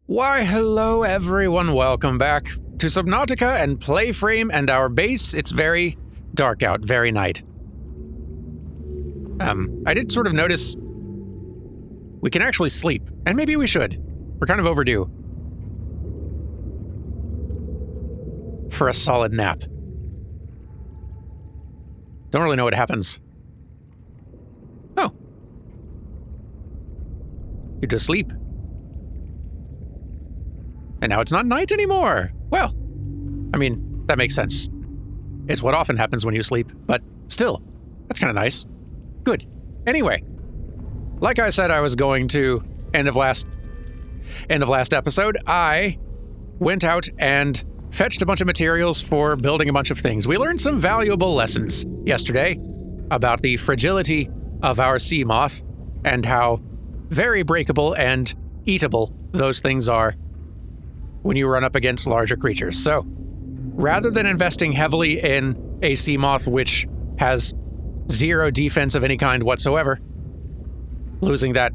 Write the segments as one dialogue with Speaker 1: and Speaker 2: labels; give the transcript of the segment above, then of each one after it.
Speaker 1: Why, hello everyone, welcome back to Subnautica and PlayFrame and our base. It's very dark out, very night. I did sort of notice we can actually sleep, and maybe we should. We're kind of overdue for a solid nap. Don't really know what happens. Oh. You just sleep. And now it's not night anymore. Well, I mean, that makes sense. It's what often happens when you sleep, but still, that's kind of nice. Good. Anyway, like I said I was going to end of last episode, I went out and fetched a bunch of materials for building a bunch of things. We learned some valuable lessons yesterday about the fragility of our sea moth and how very breakable and eatable those things are when you run up against larger creatures. So, rather than investing heavily in a sea moth which has zero defense of any kind whatsoever, losing that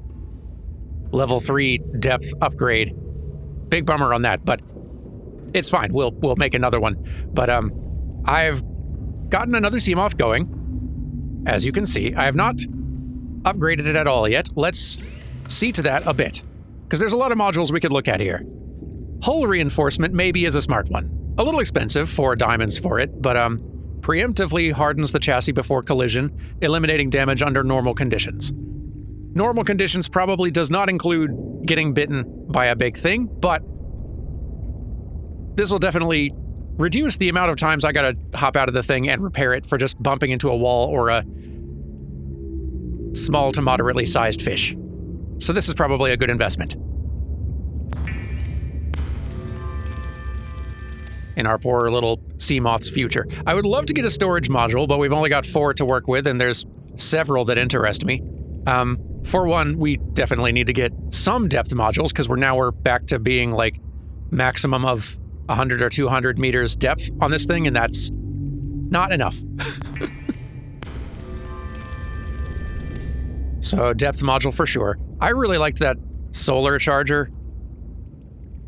Speaker 1: level 3 depth upgrade, big bummer on that, but it's fine. We'll make another one. But I've gotten another sea moth going. As you can see, I have not upgraded it at all yet. Let's see to that a bit, because there's a lot of modules we could look at here. Hull reinforcement maybe is a smart one. A little expensive, 4 diamonds for it, but preemptively hardens the chassis before collision, eliminating damage under normal conditions. Normal conditions probably does not include getting bitten by a big thing, but this will definitely reduce the amount of times I gotta hop out of the thing and repair it for just bumping into a wall or a small to moderately sized fish. So this is probably a good investment in our poor little sea moth's future. I would love to get a storage module, but we've only got 4 to work with, and there's several that interest me. For one, we definitely need to get some depth modules, because we're back to being like maximum of 100 or 200 meters depth on this thing, and that's not enough. So depth module for sure. I really liked that solar charger,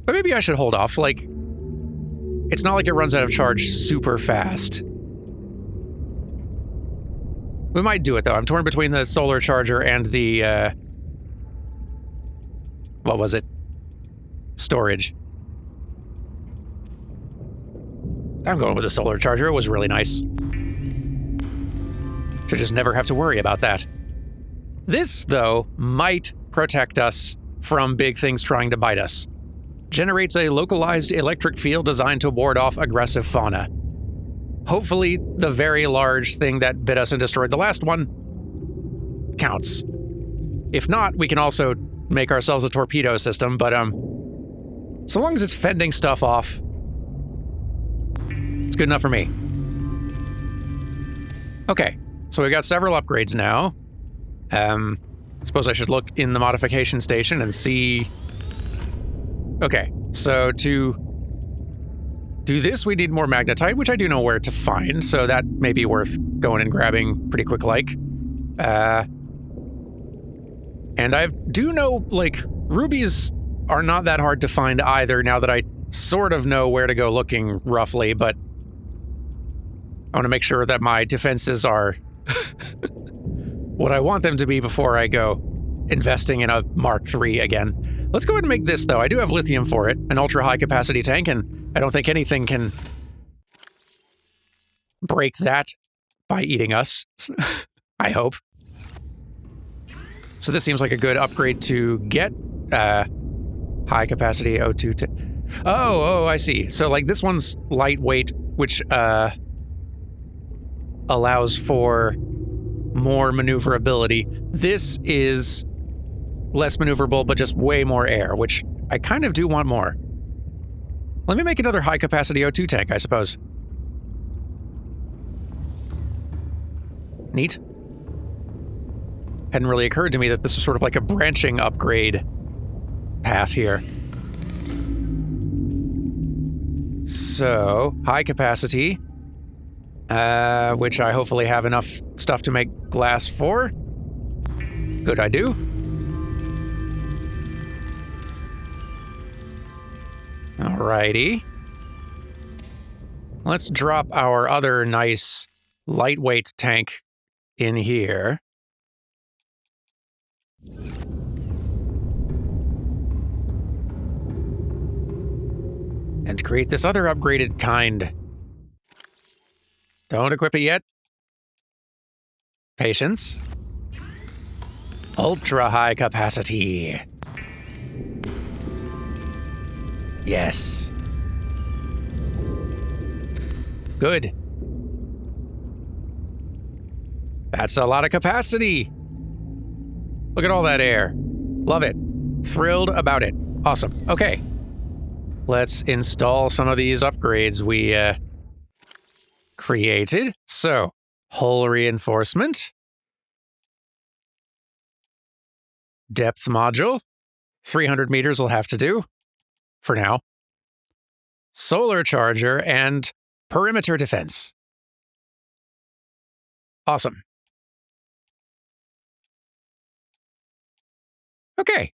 Speaker 1: but maybe I should hold off. Like, it's not like it runs out of charge super fast. We might do it, though. I'm torn between the solar charger and the, what was it? Storage. I'm going with the solar charger. It was really nice. Should just never have to worry about that. This, though, might protect us from big things trying to bite us. Generates a localized electric field designed to ward off aggressive fauna. Hopefully, the very large thing that bit us and destroyed the last one counts. If not, we can also make ourselves a torpedo system, but so long as it's fending stuff off, it's good enough for me. Okay, so we got several upgrades now. I suppose I should look in the modification station and see. Okay, so to do this, we need more magnetite, which I do know where to find, so that may be worth going and grabbing pretty quick like. And I do know, like, rubies are not that hard to find either, now that I sort of know where to go looking roughly, but I want to make sure that my defenses are what I want them to be before I go investing in a Mark III again. Let's go ahead and make this, though. I do have lithium for it, an ultra-high capacity tank, and I don't think anything can break that by eating us. I hope. So this seems like a good upgrade to get high capacity O2. Oh, I see. So like this one's lightweight, which allows for more maneuverability. This is less maneuverable, but just way more air, which I kind of do want more. Let me make another high-capacity O2 tank, I suppose. Neat. Hadn't really occurred to me that this was sort of like a branching upgrade path here. So, high capacity, which I hopefully have enough stuff to make glass for. Good, I do. Alrighty. Let's drop our other nice lightweight tank in here. And create this other upgraded kind. Don't equip it yet. Patience. Ultra high capacity. Yes. Good. That's a lot of capacity. Look at all that air. Love it. Thrilled about it. Awesome. Okay. Let's install some of these upgrades we created. So, hull reinforcement. Depth module. 300 meters will have to do. For now. Solar charger and perimeter defense. Awesome. Okay.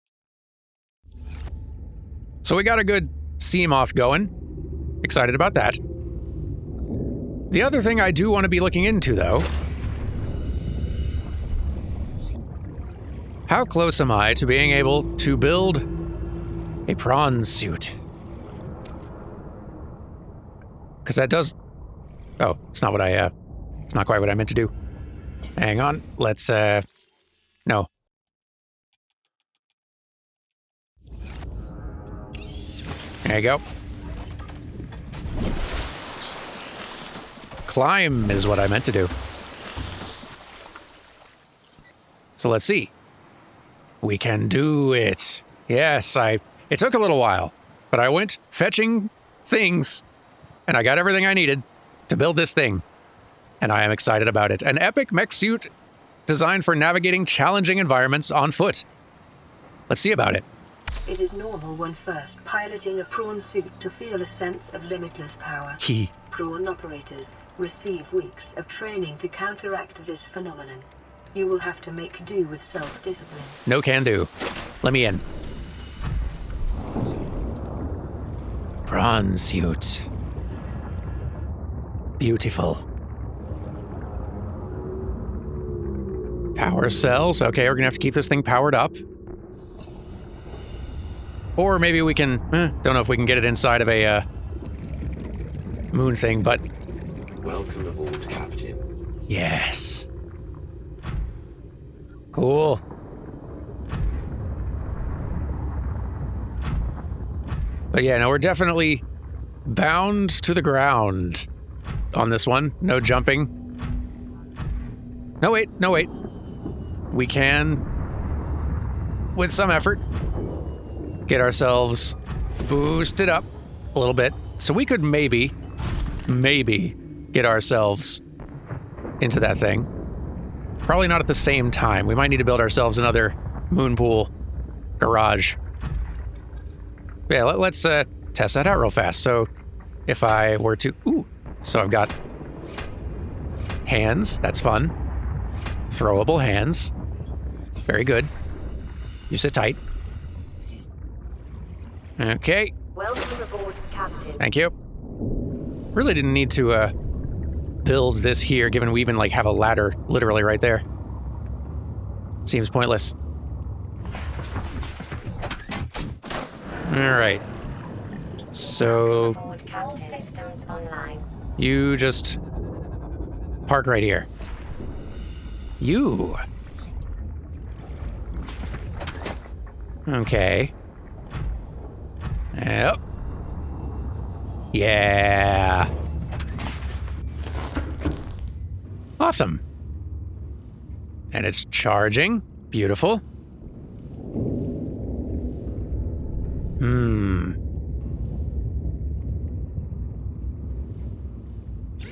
Speaker 1: So we got a good sea moth going. Excited about that. The other thing I do want to be looking into, though, how close am I to being able to build a prawn suit? Because that does... Oh, it's not what I, it's not quite what I meant to do. Hang on, let's, no. There you go. Climb is what I meant to do. So let's see. We can do it. Yes, it took a little while, but I went fetching things, and I got everything I needed to build this thing. And I am excited about it. An epic mech suit designed for navigating challenging environments on foot. Let's see about it.
Speaker 2: It is normal when first piloting a prawn suit to feel a sense of limitless power. Prawn operators receive weeks of training to counteract this phenomenon. You will have to make do with self-discipline.
Speaker 1: No can do. Let me in. Prawn suit. Beautiful. Power cells. Okay, we're gonna have to keep this thing powered up. Or maybe we can... don't know if we can get it inside of a moon thing, but...
Speaker 3: Welcome aboard, Captain.
Speaker 1: Yes. Cool. But yeah, no, we're definitely bound to the ground on this one. No jumping. No, wait. We can, with some effort, get ourselves boosted up a little bit. So we could maybe get ourselves into that thing. Probably not at the same time. We might need to build ourselves another moon pool garage. Yeah, let's test that out real fast. So if I were to... Ooh, so I've got hands. That's fun. Throwable hands. Very good. You sit tight. Okay.
Speaker 2: Welcome aboard, Captain.
Speaker 1: Thank you. Really didn't need to build this here, given we even like have a ladder literally right there. Seems pointless. All right. So
Speaker 2: All systems online.
Speaker 1: you just park right here. You. Okay. Yep. Yeah. Awesome. And it's charging. Beautiful.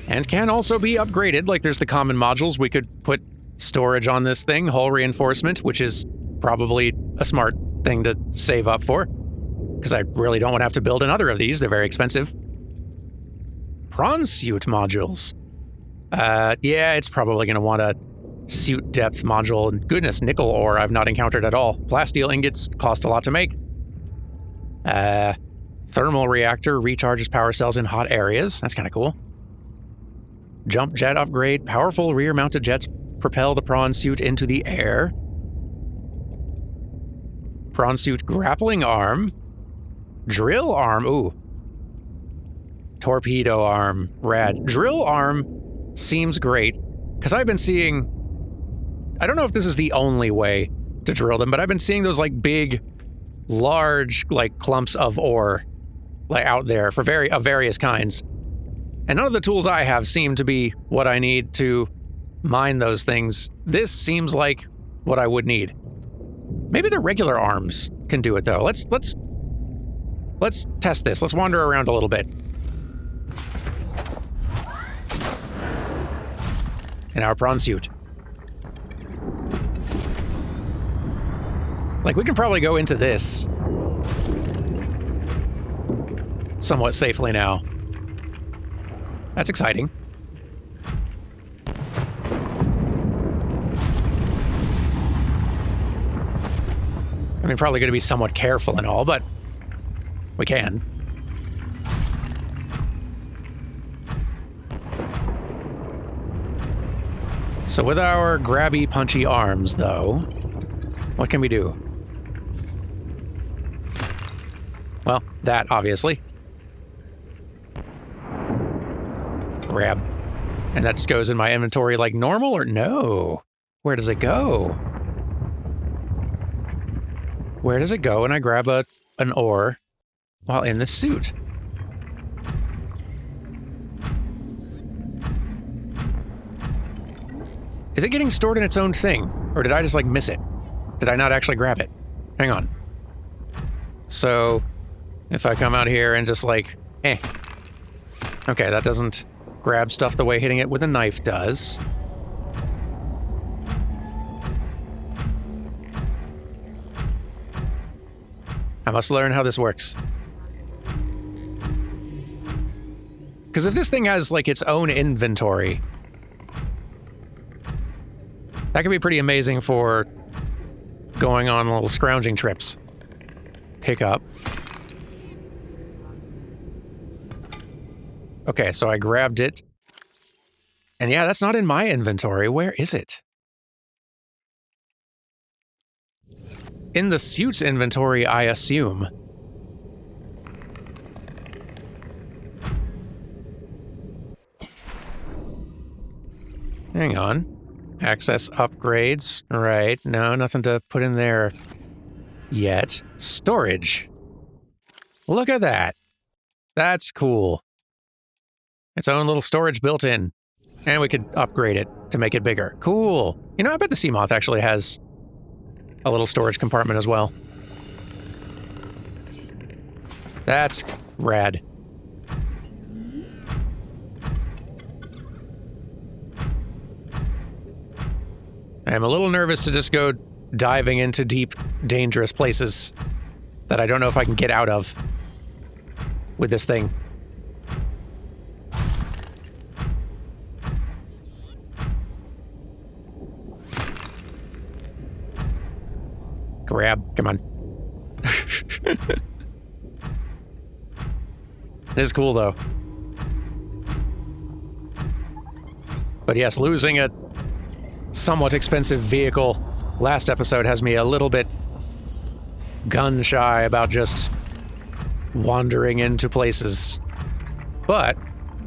Speaker 1: And can also be upgraded. Like there's the common modules. We could put storage on this thing, hull reinforcement, which is probably a smart thing to save up for. Because I really don't want to have to build another of these. They're very expensive. Prawn suit modules. Yeah, it's probably going to want a suit depth module. And goodness, nickel ore I've not encountered at all. Plasteel ingots cost a lot to make. Thermal reactor recharges power cells in hot areas. That's kind of cool. Jump jet upgrade. Powerful rear-mounted jets propel the prawn suit into the air. Prawn suit grappling arm. Drill arm. Ooh. Torpedo arm. Rad. Drill arm seems great, because I've been seeing... I don't know if this is the only way to drill them, but I've been seeing those, like, big, large, like, clumps of ore, like, out there for various kinds. And none of the tools I have seem to be what I need to mine those things. This seems like what I would need. Maybe the regular arms can do it, though. Let's test this. Let's wander around a little bit. In our prawn suit. Like, we can probably go into this somewhat safely now. That's exciting. I mean, probably going to be somewhat careful and all, but we can. So with our grabby, punchy arms, though, what can we do? Well, that, obviously. Grab. And that just goes in my inventory like normal, or no? Where does it go? Where does it go when I grab an ore while in the suit? Is it getting stored in its own thing? Or did I just, like, miss it? Did I not actually grab it? Hang on. So, if I come out here and just, like, Okay, that doesn't grab stuff the way hitting it with a knife does. I must learn how this works. Because if this thing has, like, its own inventory, that could be pretty amazing for going on little scrounging trips. Pick up. Okay, so I grabbed it. And yeah, that's not in my inventory. Where is it? In the suit's inventory, I assume. Hang on. Access upgrades. Right. No, nothing to put in there yet. Storage. Look at that. That's cool. Its own little storage built in. And we could upgrade it to make it bigger. Cool. You know, I bet the sea moth actually has a little storage compartment as well. That's rad. I'm a little nervous to just go diving into deep, dangerous places that I don't know if I can get out of with this thing. Grab, come on. This is cool, though. But yes, losing a somewhat expensive vehicle last episode has me a little bit gun-shy about just wandering into places. But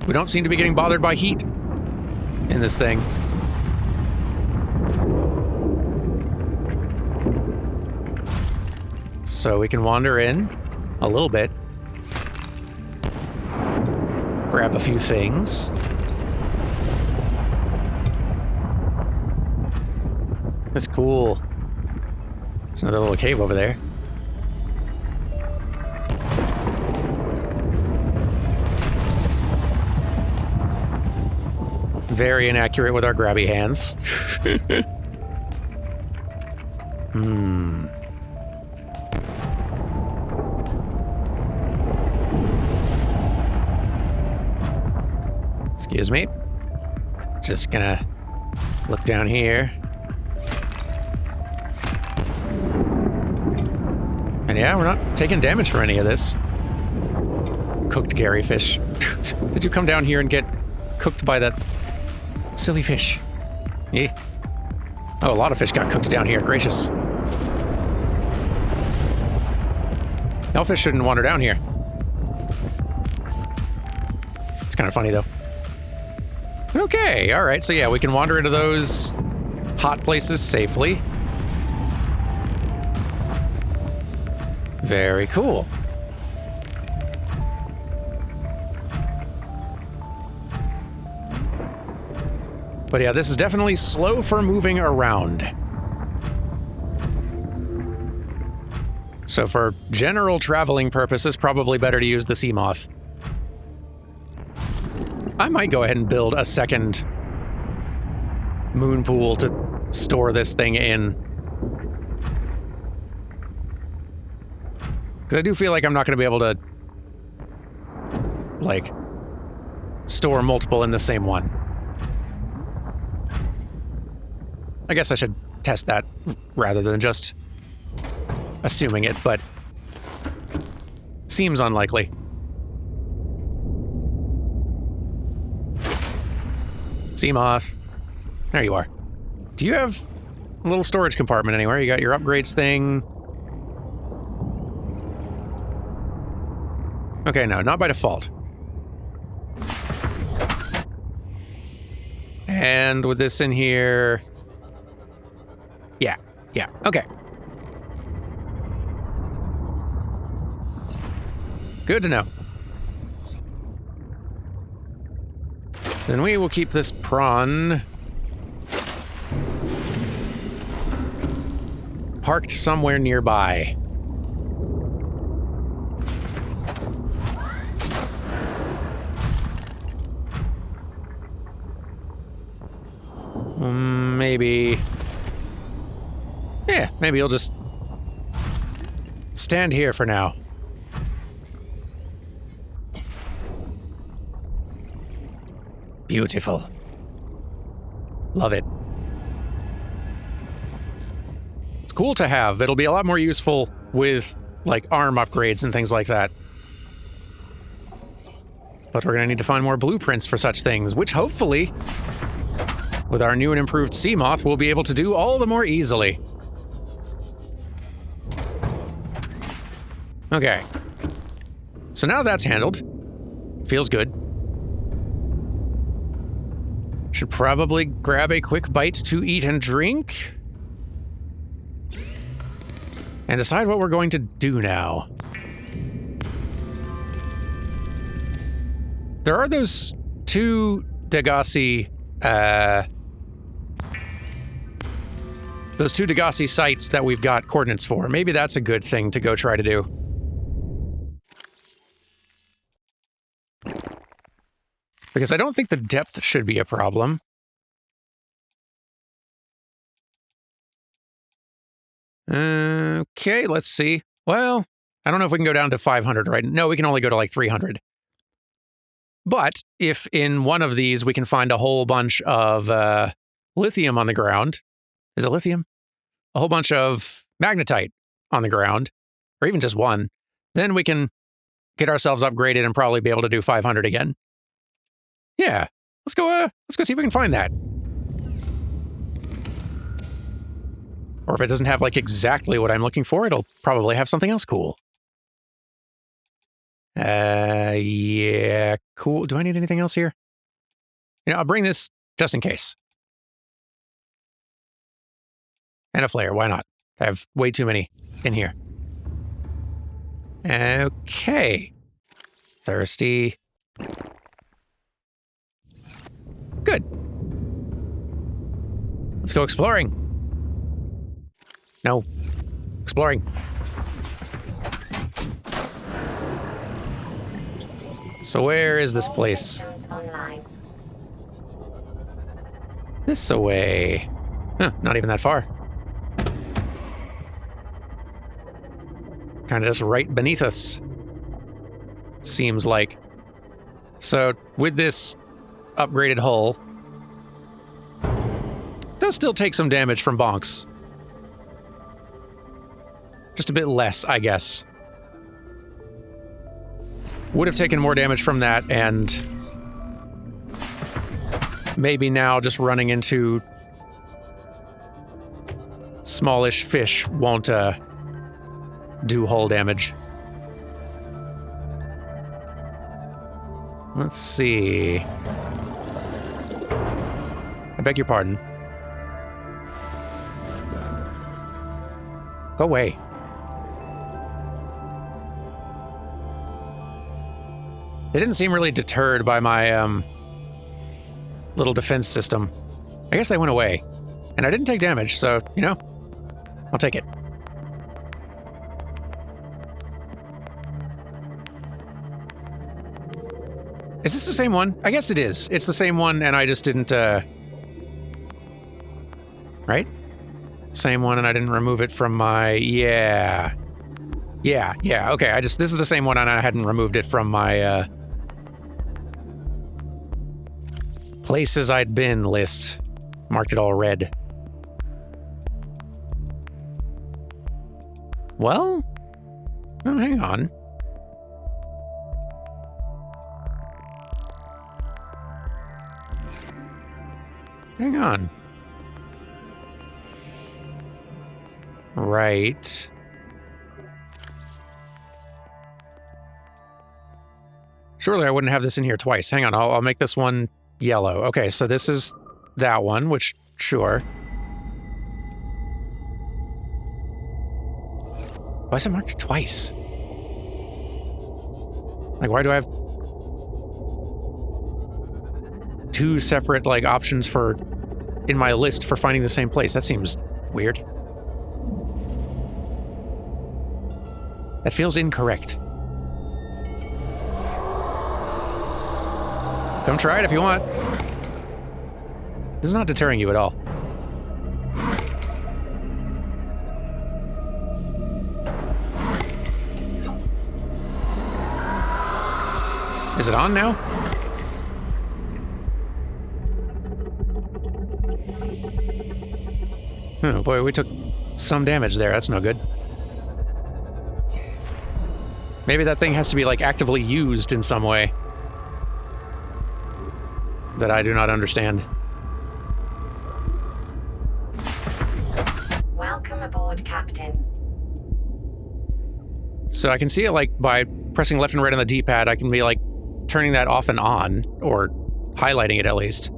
Speaker 1: we don't seem to be getting bothered by heat in this thing. So we can wander in a little bit. Grab a few things. That's cool. There's another little cave over there. Very inaccurate with our grabby hands. Excuse me. Just gonna look down here. And yeah, we're not taking damage for any of this. cooked Gary fish. Did you come down here and get cooked by that silly fish? Yeah. Oh, a lot of fish got cooked down here. Gracious. Hellfish shouldn't wander down here. It's kind of funny, though. Okay, all right. So yeah, we can wander into those hot places safely. Very cool. But yeah, this is definitely slow for moving around. So for general traveling purposes, probably better to use the sea moth. I might go ahead and build a second moon pool to store this thing in. Because I do feel like I'm not going to be able to, like, store multiple in the same one. I guess I should test that rather than just assuming it, but seems unlikely. Sea moth. There you are. Do you have a little storage compartment anywhere? You got your upgrades thing. Okay, no, not by default. And with this in here... Yeah, okay. Good to know. Then we will keep this prawn parked somewhere nearby. Maybe... Yeah, maybe you'll just stand here for now. Beautiful. Love it. It's cool to have. It'll be a lot more useful with, like, arm upgrades and things like that. But we're gonna need to find more blueprints for such things, which hopefully, with our new and improved sea moth, we'll be able to do all the more easily. Okay. So now that's handled. Feels good. Should probably grab a quick bite to eat and drink. And decide what we're going to do now. There are those two Degassi, sites that we've got coordinates for. Maybe that's a good thing to go try to do. Because I don't think the depth should be a problem. Okay, let's see. Well, I don't know if we can go down to 500, right? No, we can only go to like 300. But if in one of these we can find a whole bunch of lithium on the ground, is it lithium? A whole bunch of magnetite on the ground, or even just one, then we can get ourselves upgraded and probably be able to do 500 again. Yeah, let's go see if we can find that. Or if it doesn't have, like, exactly what I'm looking for, it'll probably have something else cool. Yeah, cool. Do I need anything else here? You know, I'll bring this just in case. And a flare, why not? I have way too many in here. Okay. Thirsty. Good. Let's go exploring. No. Exploring. So where is this place? This away. Huh, not even that far. Kind of just right beneath us. Seems like. So with this upgraded hull, does still take some damage from bonks. Just a bit less, I guess. would have taken more damage from that, and maybe now just running into smallish fish won't do hull damage. Let's see. I beg your pardon. Go away. They didn't seem really deterred by my little defense system. I guess they went away. And I didn't take damage, so, you know, I'll take it. Is this the same one? I guess it is. It's the same one, and I just didn't, right? Same one, and I didn't remove it from my... Yeah, okay, this is the same one, and I hadn't removed it from my, places I'd been list. Marked it all red. Well? Oh, hang on. Hang on. Right. Surely I wouldn't have this in here twice. Hang on, I'll make this one yellow. Okay, so this is that one, which, sure. Why is it marked twice? Like, why do I have two separate, like, options for in my list for finding the same place? That seems weird. That feels incorrect. Come try it if you want. This is not deterring you at all. Is it on now? Oh boy, we took some damage there. That's no good. Maybe that thing has to be, like, actively used in some way that I do not understand.
Speaker 4: Welcome aboard, Captain.
Speaker 1: So I can see it, like, by pressing left and right on the D-pad, I can be, like, turning that off and on, or highlighting it at least.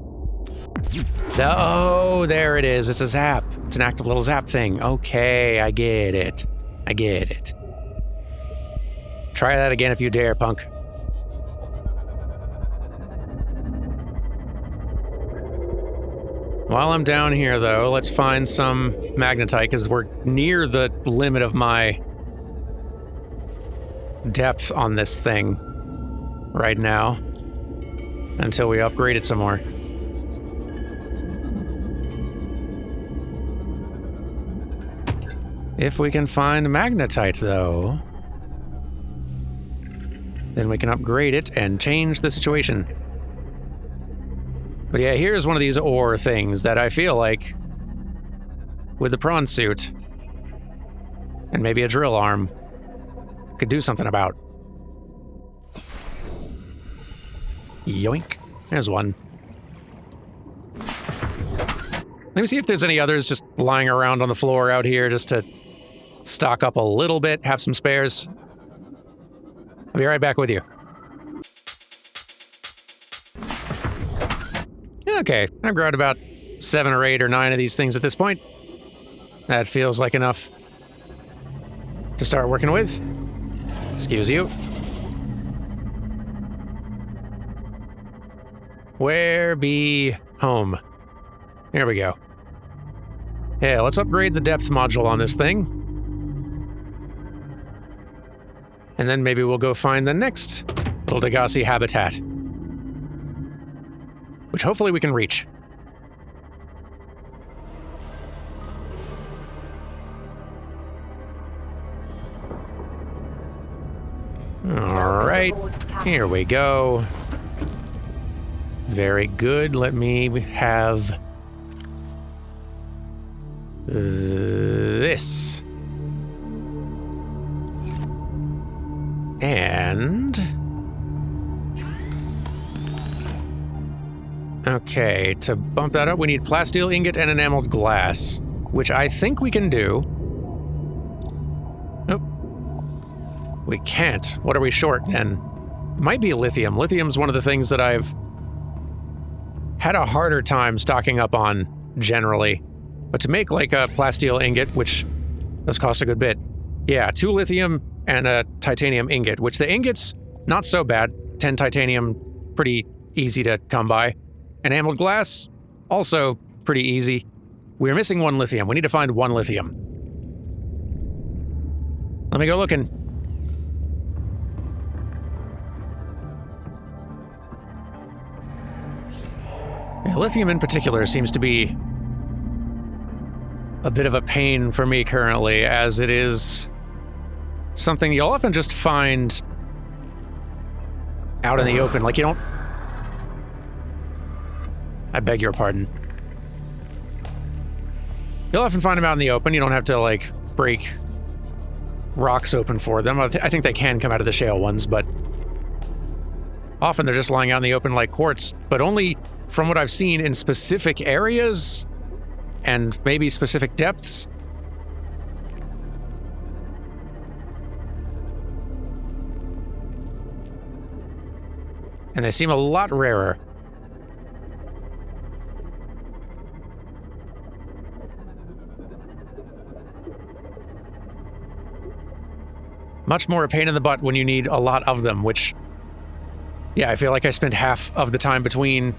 Speaker 1: Oh, there it is. It's a zap. It's an active little zap thing. Okay, I get it. I get it. Try that again if you dare, punk. While I'm down here, though, let's find some magnetite, because we're near the limit of my depth on this thing right now, until we upgrade it some more. If we can find magnetite, though, then we can upgrade it and change the situation. But yeah, here's one of these ore things that I feel like, with the prawn suit, and maybe a drill arm, could do something about. Yoink. There's one. Let me see if there's any others just lying around on the floor out here just to stock up a little bit, have some spares. I'll be right back with you. Okay, I've grabbed about 7 or 8 or 9 of these things at this point. That feels like enough to start working with. Excuse you. Where be home? There we go. Yeah, let's upgrade the depth module on this thing. And then maybe we'll go find the next little Degassi habitat, which hopefully we can reach. All right, here we go. Very good. Let me have this. And Okay, to bump that up, we need plasteel ingot and enameled glass, which I think we can do. Nope. We can't. What are we short, then? Might be lithium. Lithium's one of the things that I've had a harder time stocking up on, generally. But to make, like, a plasteel ingot, which does cost a good bit, yeah, 2 lithium and a titanium ingot, which the ingot's not so bad. 10 titanium, pretty easy to come by. Enameled glass, also pretty easy. We're missing 1 lithium. We need to find 1 lithium. Let me go looking. Yeah, lithium in particular seems to be a bit of a pain for me currently, as it is something you'll often just find out in the open. Like, you don't... I beg your pardon. You'll often find them out in the open. You don't have to, like, break rocks open for them. I think they can come out of the shale ones, but often they're just lying out in the open like quartz, but only from what I've seen in specific areas and maybe specific depths. And they seem a lot rarer. Much more a pain in the butt when you need a lot of them, which, yeah, I feel like I spent half of the time between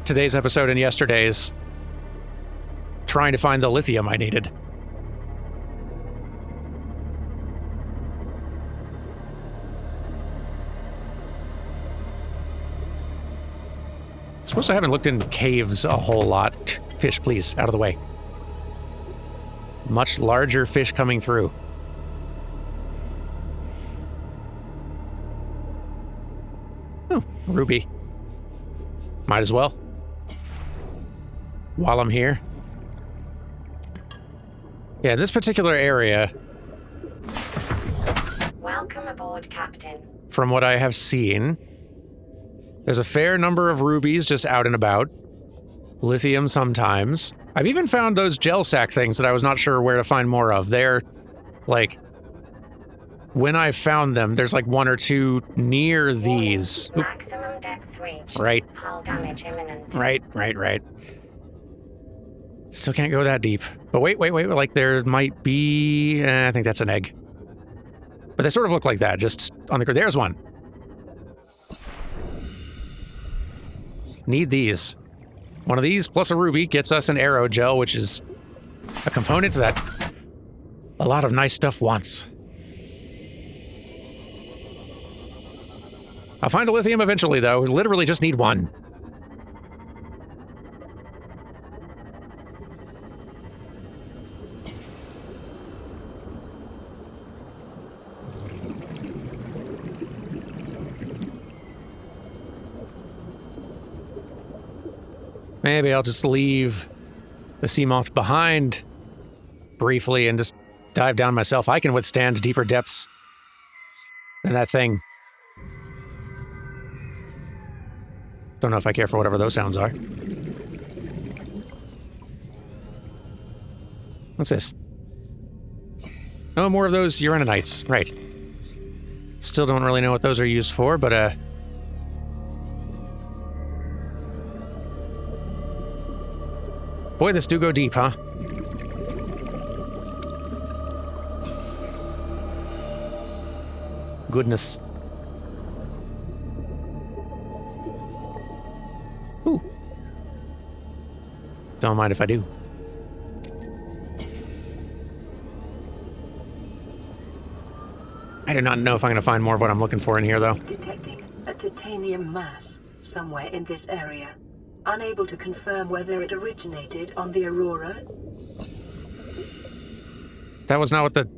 Speaker 1: today's episode and yesterday's trying to find the lithium I needed. I suppose I haven't looked into caves a whole lot. Fish, please, out of the way. Much larger fish coming through. Oh, ruby. Might as well. While I'm here. Yeah, in this particular area...
Speaker 4: Welcome aboard, Captain.
Speaker 1: From what I have seen, there's a fair number of rubies just out and about. Lithium sometimes. I've even found those gel sack things that I was not sure where to find more of. They're, like... When I found them, there's like 1 or 2 near these. Oop.
Speaker 4: Maximum depth reached.
Speaker 1: Right.
Speaker 4: Hull damage imminent.
Speaker 1: Right. Still can't go that deep. But wait, like there might be... I think that's an egg. But they sort of look like that, just on the... There's one. Need these. One of these plus a ruby gets us an aerogel, which is a component that a lot of nice stuff wants. I'll find a lithium eventually, though. We literally just need 1. Maybe I'll just leave the sea moth behind briefly and just dive down myself. I can withstand deeper depths than that thing. Don't know if I care for whatever those sounds are. What's this? Oh, more of those uranonites. Right. Still don't really know what those are used for, but, boy, this do go deep, huh? Goodness. Ooh. Don't mind if I do. I do not know if I'm going to find more of what I'm looking for in here, though.
Speaker 2: Detecting a titanium mass somewhere in this area. Unable to confirm whether it originated on the Aurora.
Speaker 1: That was not what the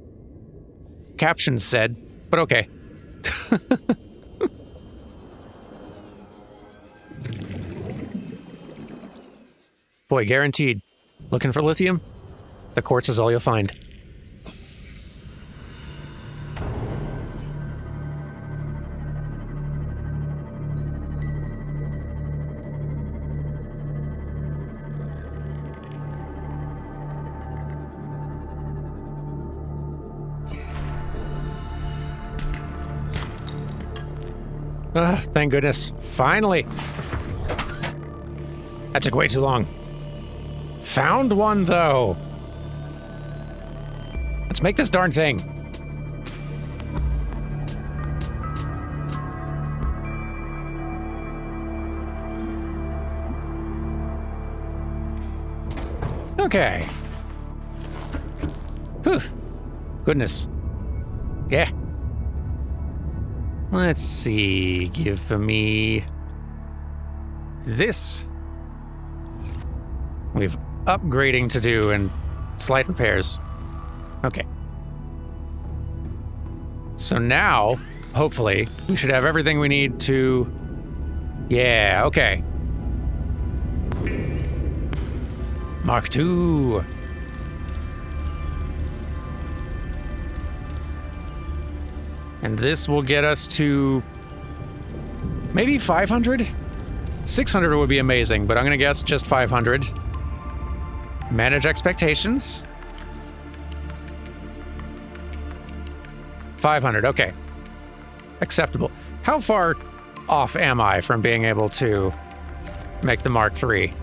Speaker 1: caption said, but okay. Boy, guaranteed. Looking for lithium? The quartz is all you'll find. Thank goodness. Finally. That took way too long. Found one, though. Let's make this darn thing. Okay. Whew. Goodness. Yeah. Let's see. Give me this. We've upgrading to do and slight repairs. Okay. So now, hopefully, we should have everything we need to... Yeah, okay. Mark II. And this will get us to maybe 500? 600 would be amazing, but I'm gonna guess just 500. Manage expectations. 500, okay. Acceptable. How far off am I from being able to make the Mark III?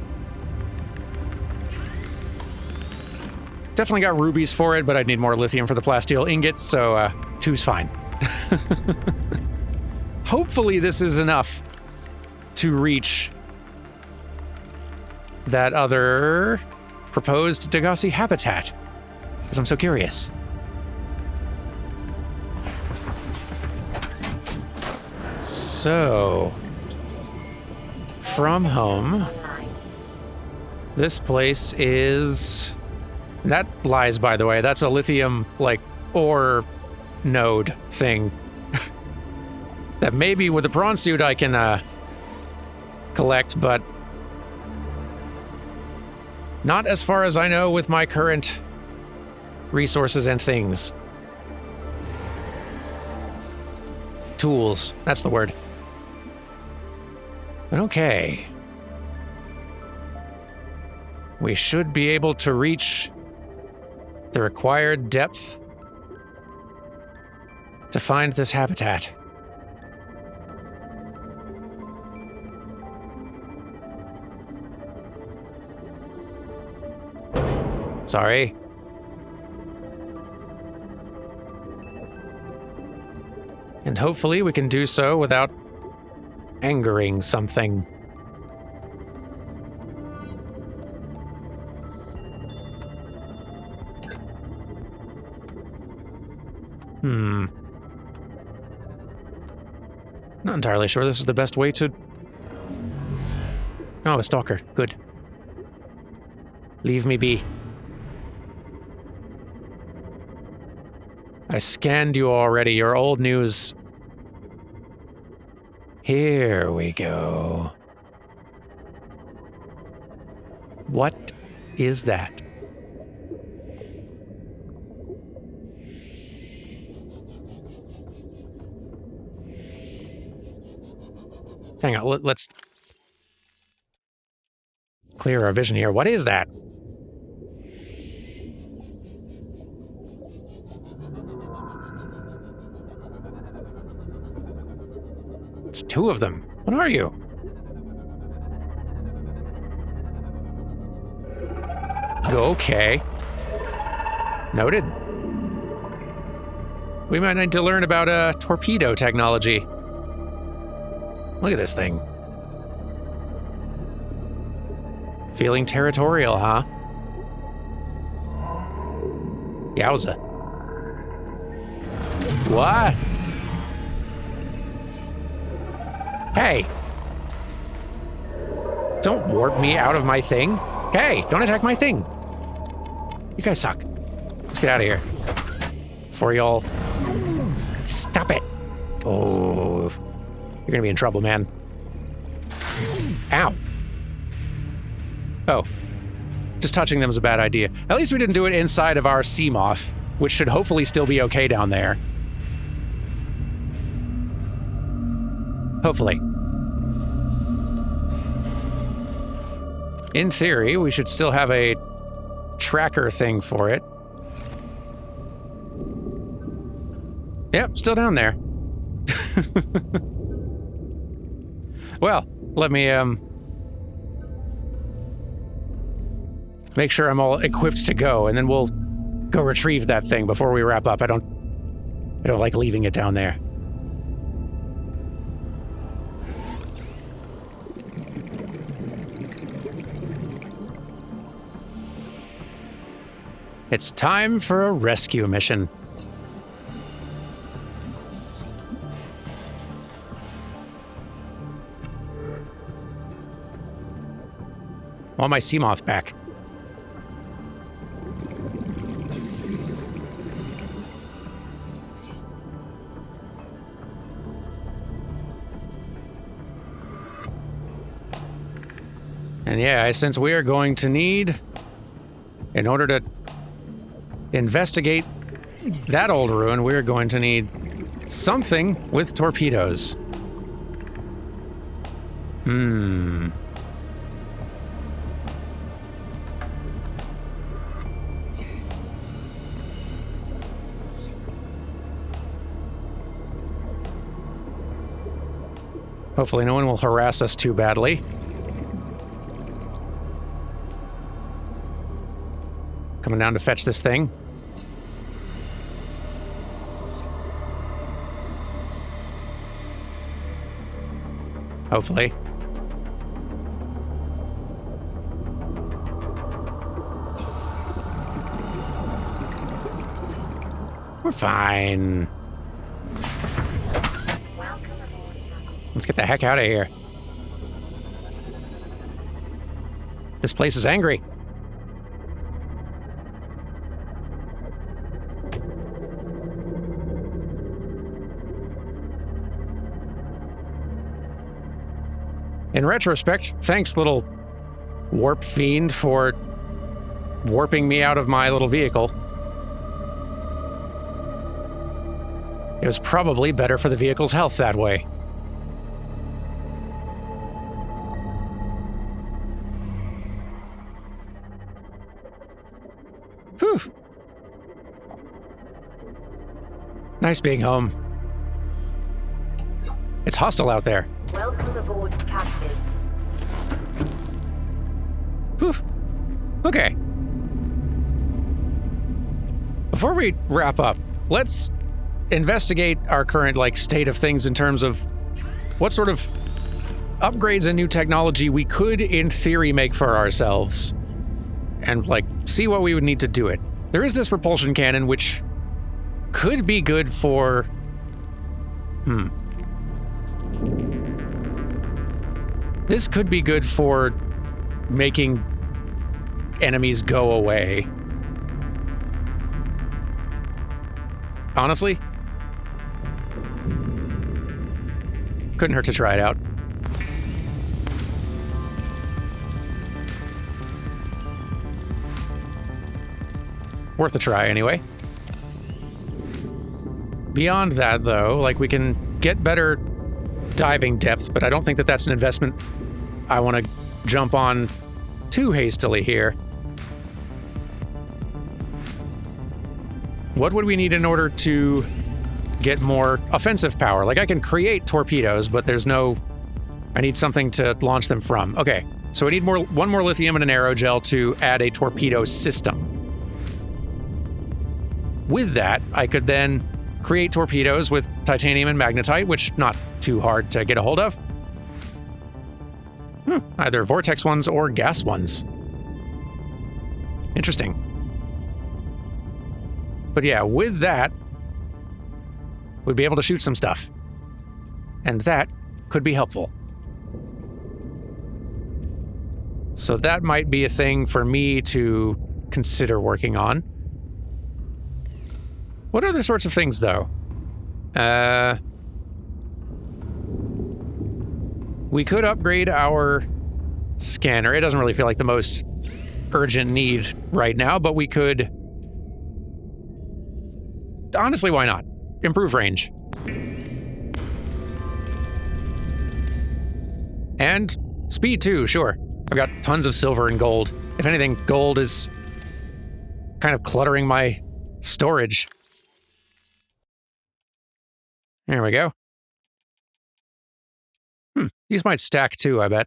Speaker 1: Definitely got rubies for it, but I'd need more lithium for the plasteel ingots, so 2's fine. Hopefully this is enough to reach that other proposed Degasi habitat, because I'm so curious. So, from home, this place is... That lies, by the way. That's a lithium, like, ore node thing. That maybe with the prawn suit I can, collect, but... not as far as I know with my current resources and things. Tools, that's the word. Okay. We should be able to reach the required depth to find this habitat. Sorry. And hopefully we can do so without angering something. Not entirely sure this is the best way to... Oh, a stalker. Good. Leave me be. I scanned you already. You're old news. Here we go. What is that? Hang on, let's clear our vision here. What is that? It's two of them. What are you? Okay. Noted. We might need to learn about torpedo technology. Look at this thing. Feeling territorial, huh? Yowza. What? Hey! Don't warp me out of my thing. Hey, don't attack my thing. You guys suck. Let's get out of here. Before y'all... Stop it! Oh... You're gonna be in trouble, man. Ow. Oh. Just touching them is a bad idea. At least we didn't do it inside of our sea moth, which should hopefully still be okay down there. Hopefully. In theory, we should still have a tracker thing for it. Yep, still down there. Well, let me, make sure I'm all equipped to go, and then we'll go retrieve that thing before we wrap up. I don't like leaving it down there. It's time for a rescue mission. Want my Seamoth back. And yeah, since we are going to need, in order to investigate that old ruin, we're going to need something with torpedoes. Hopefully no one will harass us too badly. Coming down to fetch this thing. Hopefully. We're fine. Let's get the heck out of here. This place is angry. In retrospect, thanks, little warp fiend, for warping me out of my little vehicle. It was probably better for the vehicle's health that way. Whew. Nice being home. It's hostile out there.
Speaker 2: Welcome aboard, Captain.
Speaker 1: Whew. Okay. Before we wrap up, let's investigate our current, state of things in terms of what sort of upgrades and new technology we could, in theory, make for ourselves. And, see what we would need to do it. There is this repulsion cannon, which could be good for... This could be good for making enemies go away. Honestly, couldn't hurt to try it out. Worth a try, anyway. Beyond that, though, we can get better diving depth, but I don't think that that's an investment I want to jump on too hastily here. What would we need in order to get more offensive power? I can create torpedoes, but there's no... I need something to launch them from. Okay, so I need one more lithium and an aerogel to add a torpedo system. With that, I could then create torpedoes with titanium and magnetite, which not too hard to get a hold of. Either vortex ones or gas ones. Interesting. But yeah, with that, we'd be able to shoot some stuff. And that could be helpful. So that might be a thing for me to consider working on. What other sorts of things, though? We could upgrade our scanner. It doesn't really feel like the most urgent need right now, but we could... Honestly, why not? Improve range. And speed, too, sure. I've got tons of silver and gold. If anything, gold is kind of cluttering my storage. There we go. These might stack too, I bet.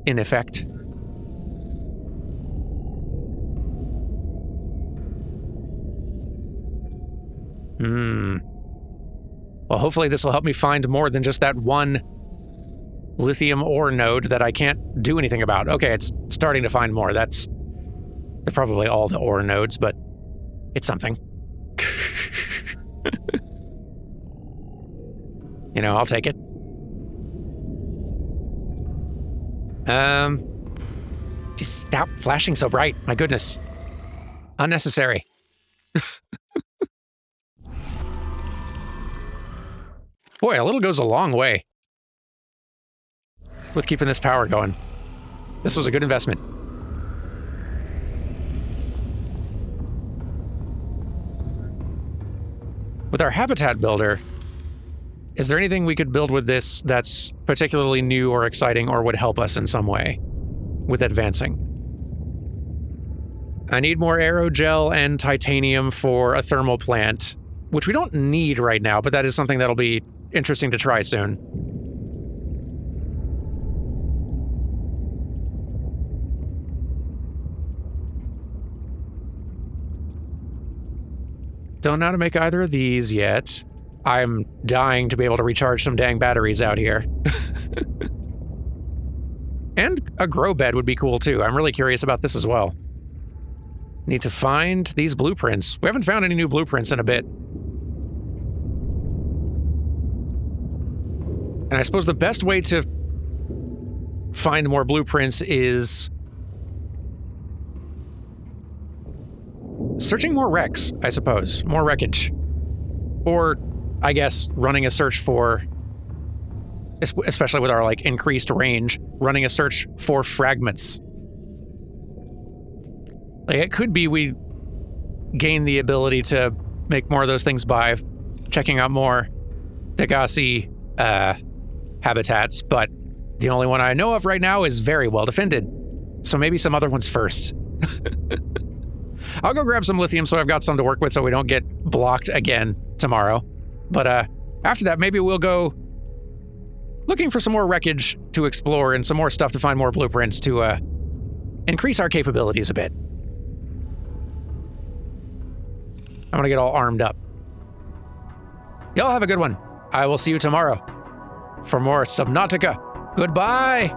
Speaker 1: In effect. Well, hopefully this will help me find more than just that one lithium ore node that I can't do anything about. Okay, it's starting to find more. They're probably all the ore nodes, but it's something. You know, I'll take it. Just stop flashing so bright. My goodness. Unnecessary. Boy, a little goes a long way with keeping this power going. This was a good investment. With our habitat builder, is there anything we could build with this that's particularly new or exciting or would help us in some way with advancing? I need more aerogel and titanium for a thermal plant, which we don't need right now, but that is something that'll be interesting to try soon. Don't know how to make either of these yet. I'm dying to be able to recharge some dang batteries out here. And a grow bed would be cool too. I'm really curious about this as well. Need to find these blueprints. We haven't found any new blueprints in a bit. And I suppose the best way to find more blueprints is searching more wrecks, I suppose. More wreckage. Or, I guess, running a search for, especially with our, like, increased range, running a search for fragments. Like, it could be we gain the ability to make more of those things by checking out more Degassi habitats, but the only one I know of right now is very well defended. So maybe some other ones first. I'll go grab some lithium so I've got some to work with so we don't get blocked again tomorrow. But after that, maybe we'll go looking for some more wreckage to explore and some more stuff to find more blueprints to increase our capabilities a bit. I'm gonna get all armed up. Y'all have a good one. I will see you tomorrow for more Subnautica. Goodbye!